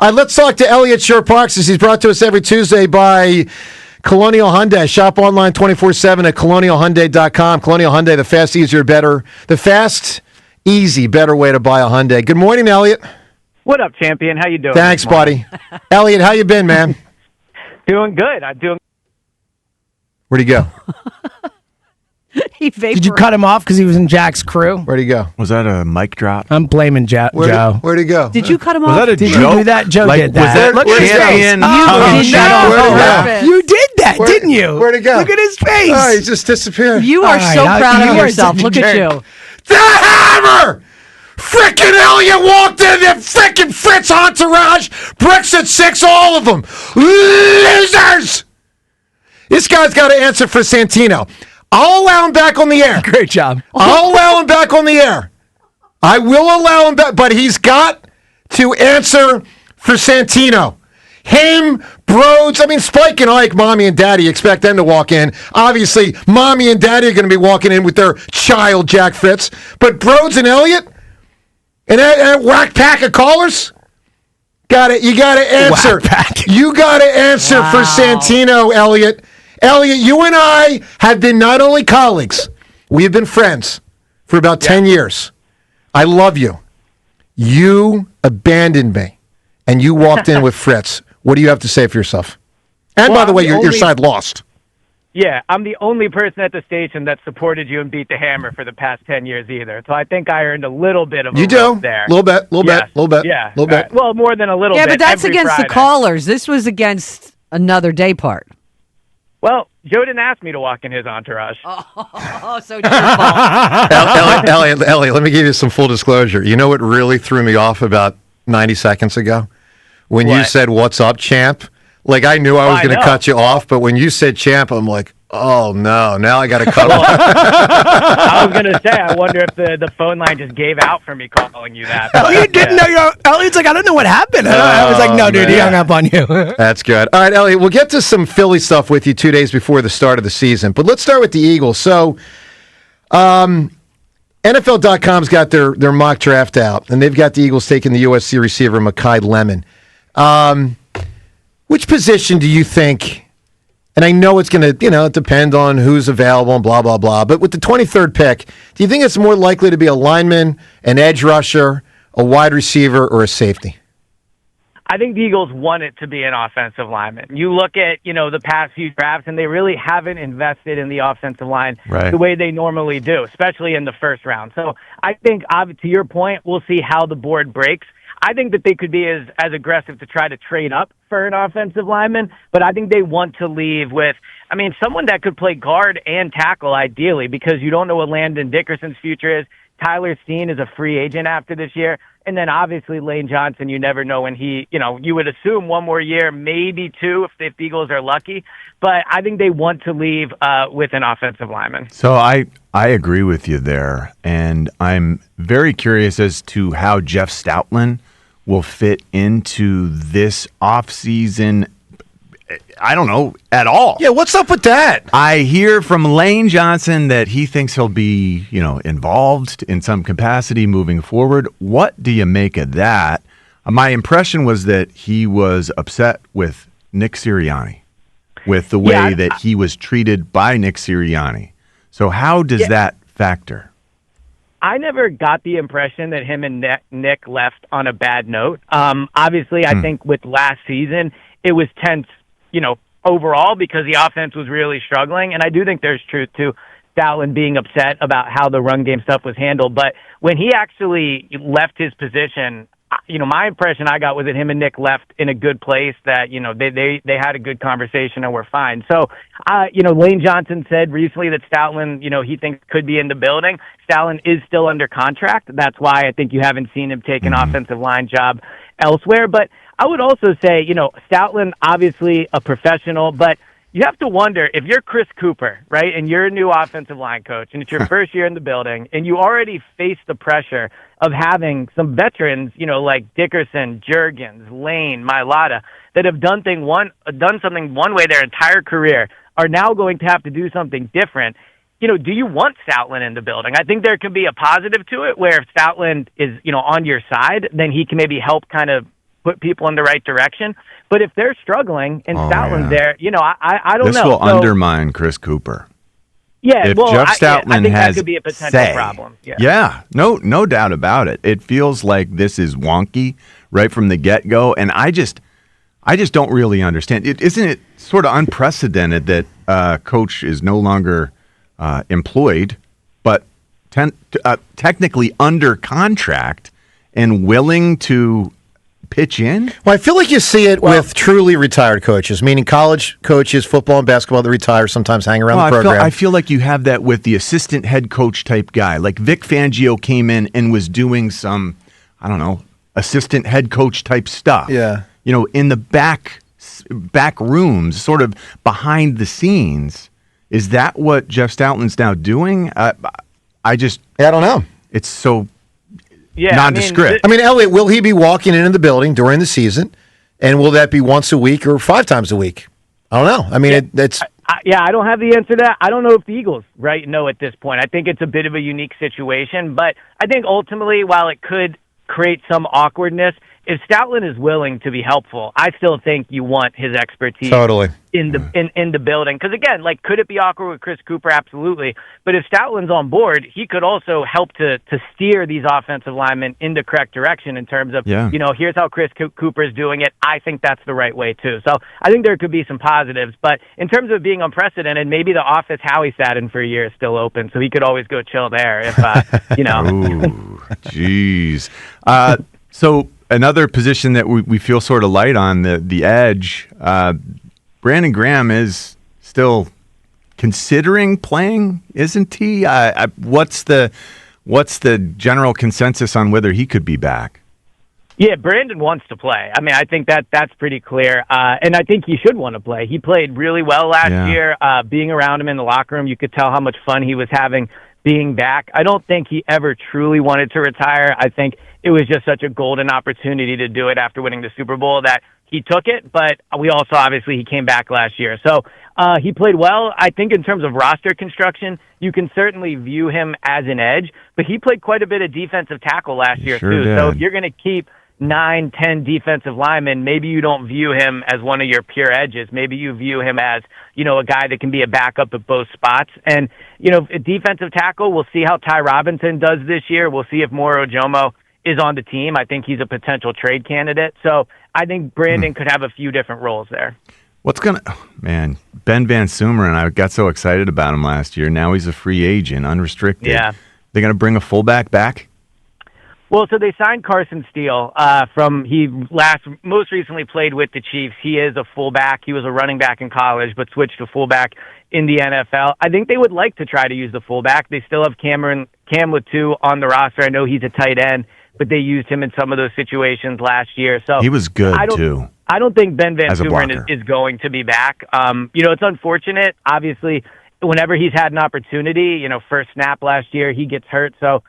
All right, let's talk to Elliot Shore-Parks as he's brought to us every Tuesday by Colonial Hyundai. Shop online 24/7 at colonialhyundai.com. Colonial Hyundai, the fast, easier, better. The fast, easy, better way to buy a Hyundai. Good morning, Elliot. What up, champion? How you doing? Thanks, buddy. Elliot, how you been, man? Doing good. Where'd he go? Did you cut him off because he was in Jack's crew? Where'd he go? Was that a mic drop? I'm blaming Joe. Where'd he go? Did you cut him off? Was that a Did joke? you do that? Joe did that. Was that Look at his champion? face. You did that, didn't you? Where'd he go? Look at his face. Oh, he just disappeared. You are so proud of yourself. Look at you. The hammer! Frickin' Elliot walked in there, frickin' Fritz entourage, bricks at 6, all of them. Losers! This guy's got to answer for Santino. I'll allow him back on the air. Great job. I'll allow him back on the air. I will allow him back, but he's got to answer for Santino. Him, Broads, Spike and Ike, Mommy and Daddy, expect them to walk in. Obviously, Mommy and Daddy are going to be walking in with their child, Jack Fritz. But Broads and Elliot, and that whack pack of callers, you got to answer. You got to answer for Santino, Elliot. Elliot, you and I have been not only colleagues, we have been friends for about 10 years. I love you. You abandoned me, and you walked in with Fritz. What do you have to say for yourself? And by the way, your side lost. Yeah, I'm the only person at the station that supported you and beat the hammer for the past 10 years either. So I think I earned a little bit of a rub there. Little bit. Yeah. Little bit. Well, more than a little bit. Yeah, but that's every against Friday. the callers. This was against another day part. Well, Joe didn't ask me to walk in his entourage. Oh, so it's your fault. Elliot, let me give you some full disclosure. You know what really threw me off about 90 seconds ago? When you said, "What's up, champ?" Like, I knew I was going to cut you off, but when you said champ, I'm like, oh, no, now I got to cut off. I was going to say, I wonder if the phone line just gave out for me calling you that. Elliot didn't know. Elliot's like, I don't know what happened. I was like, no, dude, he hung up on you. That's good. All right, Elliot, we'll get to some Philly stuff with you 2 days before the start of the season, but let's start with the Eagles. So, NFL.com's got their mock draft out, and they've got the Eagles taking the USC receiver, Mekhi Lemon. Which position do you think, and I know it's going to depend on who's available and blah, blah, blah, but with the 23rd pick, do you think it's more likely to be a lineman, an edge rusher, a wide receiver, or a safety? I think the Eagles want it to be an offensive lineman. You look at, the past few drafts, and they really haven't invested in the offensive line the way they normally do, especially in the first round. So I think, to your point, we'll see how the board breaks. I think that they could be as aggressive to try to trade up for an offensive lineman, but I think they want to leave with, someone that could play guard and tackle ideally, because you don't know what Landon Dickerson's future is. Tyler Steen is a free agent after this year. And then obviously Lane Johnson, you never know when you would assume one more year, maybe two if the Eagles are lucky. But I think they want to leave with an offensive lineman. So I agree with you there. And I'm very curious as to how Jeff Stoutland will fit into this offseason. I don't know at all. Yeah, what's up with that? I hear from Lane Johnson that he thinks he'll be, involved in some capacity moving forward. What do you make of that? My impression was that he was upset with Nick Sirianni, with the way that he was treated by Nick Sirianni. So how does that factor? I never got the impression that him and Nick left on a bad note. Obviously, I think with last season, it was tense, overall because the offense was really struggling. And I do think there's truth to Stoutland being upset about how the run game stuff was handled. But when he actually left his position, my impression I got was that him and Nick left in a good place, that, they had a good conversation and were fine. So, Lane Johnson said recently that Stoutland, he thinks could be in the building. Stoutland is still under contract. That's why I think you haven't seen him take an offensive line job elsewhere. But I would also say, Stoutland, obviously a professional, but you have to wonder if you're Chris Cooper, right, and you're a new offensive line coach, and it's your first year in the building, and you already face the pressure of having some veterans, like Dickerson, Juergens, Lane, Mailata, that have done something one way their entire career, are now going to have to do something different. Do you want Stoutland in the building? I think there can be a positive to it, where if Stoutland is, on your side, then he can maybe help kind of put people in the right direction. But if they're struggling and Stoutland's there, I don't know. This will undermine Chris Cooper. Yeah, if well, Jeff Stoutland I think has that could be a potential problem. Yeah, no doubt about it. It feels like this is wonky right from the get-go, and I just don't really understand. Isn't it sort of unprecedented that coach is no longer employed, but technically under contract and willing to pitch in? Well, I feel like you see it with truly retired coaches, meaning college coaches, football and basketball that retire, sometimes hang around the program. I feel like you have that with the assistant head coach type guy. Like Vic Fangio came in and was doing some, I don't know, assistant head coach type stuff. Yeah. In the back rooms, sort of behind the scenes. Is that what Jeff Stoutland's now doing? I don't know. It's so I nondescript. mean, Elliot, will he be walking into the building during the season? And will that be once a week or 5 times a week? I don't know. I mean, it's... I don't have the answer to that. I don't know if the Eagles know at this point. I think it's a bit of a unique situation. But I think ultimately, while it could create some awkwardness, if Stoutland is willing to be helpful, I still think you want his expertise in the building. Because again, could it be awkward with Chris Cooper? Absolutely. But if Stoutland's on board, he could also help to steer these offensive linemen in the correct direction in terms of, here's how Chris Cooper is doing it. I think that's the right way too. So I think there could be some positives. But in terms of being unprecedented, maybe the office Howie sat in for a year is still open, so he could always go chill there if, Ooh, jeez. So another position that we feel sort of light on, the edge, Brandon Graham is still considering playing, isn't he? What's the general consensus on whether he could be back? Yeah, Brandon wants to play. I mean, I think that's pretty clear, and I think he should want to play. He played really well last year. Being around him in the locker room, you could tell how much fun he was having being back. I don't think he ever truly wanted to retire. I think it was just such a golden opportunity to do it after winning the Super Bowl that he took it, but we also, obviously, he came back last year. So he played well. I think in terms of roster construction, you can certainly view him as an edge, but he played quite a bit of defensive tackle last year, too. Did. So if you're going to keep 9, 10 defensive linemen, maybe you don't view him as one of your pure edges. Maybe you view him as, a guy that can be a backup at both spots. And, a defensive tackle, we'll see how Ty Robinson does this year. We'll see if Moro Ojomo is on the team. I think he's a potential trade candidate. So I think Brandon could have a few different roles there. Ben Van Sumer, and I got so excited about him last year. Now he's a free agent, unrestricted. Yeah. They're going to bring a fullback back? Well, so they signed Carson Steele most recently played with the Chiefs. He is a fullback. He was a running back in college, but switched to fullback in the NFL. I think they would like to try to use the fullback. They still have Cam Latu on the roster. I know he's a tight end, but they used him in some of those situations last year. So he was good, too. I don't think Ben Van Sumeren is going to be back. It's unfortunate. Obviously, whenever he's had an opportunity, first snap last year, he gets hurt. So,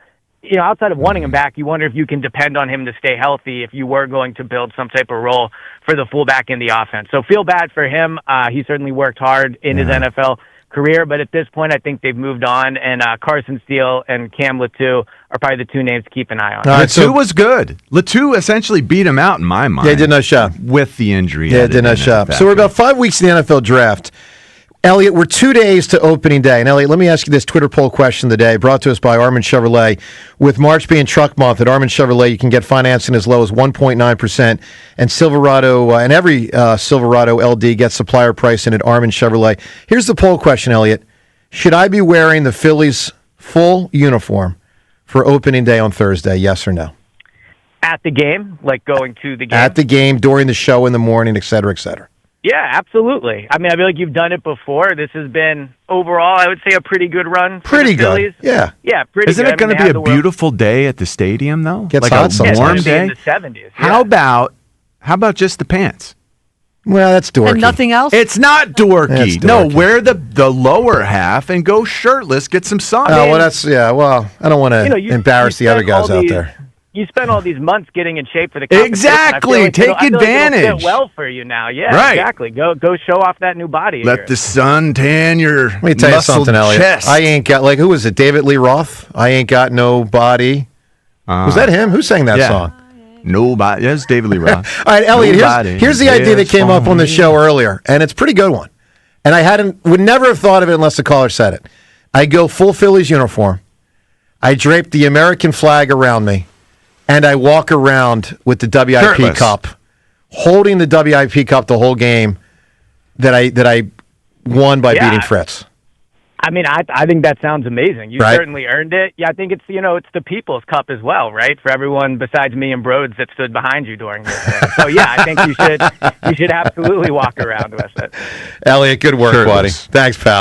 outside of wanting him back, you wonder if you can depend on him to stay healthy if you were going to build some type of role for the fullback in the offense. So feel bad for him. He certainly worked hard in his NFL career, but at this point, I think they've moved on, and Carson Steele and Cam Latu are probably the two names to keep an eye on. Latu was good. Latu essentially beat him out in my mind. Yeah, did not shop. With the injury. Yeah, did not shop. So we're about 5 weeks in the NFL draft. Elliot, we're 2 days to opening day. And Elliot, let me ask you this Twitter poll question of the day, brought to us by Armin Chevrolet. With March being truck month at Armin Chevrolet, you can get financing as low as 1.9%. And Silverado, and every Silverado LD gets supplier pricing at Armin Chevrolet. Here's the poll question, Elliot. Should I be wearing the Phillies full uniform for opening day on Thursday, yes or no? At the game, like going to the game? At the game, during the show in the morning, et cetera, et cetera. Yeah, absolutely. I mean, I feel like you've done it before. This has been, overall, I would say a pretty good run for the Phillies. Yeah. Yeah, pretty Isn't good. it going to be a beautiful day at the stadium, though? Gets like hot a warm sometimes. day? In the 70s. Yeah. How about just the pants? Well, that's dorky. And nothing else? It's not dorky. It's No, dorky. wear the lower half and go shirtless, get some sun. Oh, well, I don't want to embarrass the other guys out there. You spend all these months getting in shape for the competition. Exactly. I feel like Take advantage. It'll fit well for you now. Yeah, Right. exactly. Go show off that new body. Let the sun tan your Let me tell you something, Elliot. chest. I ain't got, who was it? David Lee Roth? I ain't got no body. Was that him? Who sang that Yeah. song? Nobody. Yes, David Lee Roth. All right, Elliot, Nobody here's the idea that cares came up for on the me. show earlier, and it's a pretty good one. And I would never have thought of it unless the caller said it. I go full Phillies uniform. I drape the American flag around me, and I walk around with the WIP Shirtless. cup, holding the WIP cup the whole game that I won by beating Fritz. I mean, I think that sounds amazing. You Right. certainly earned it. Yeah, I think it's it's the People's Cup as well, right? For everyone besides me and Broads that stood behind you during this thing. So yeah, I think you should absolutely walk around with it. Elliot, good work, buddy. Shirtless. Thanks, pal.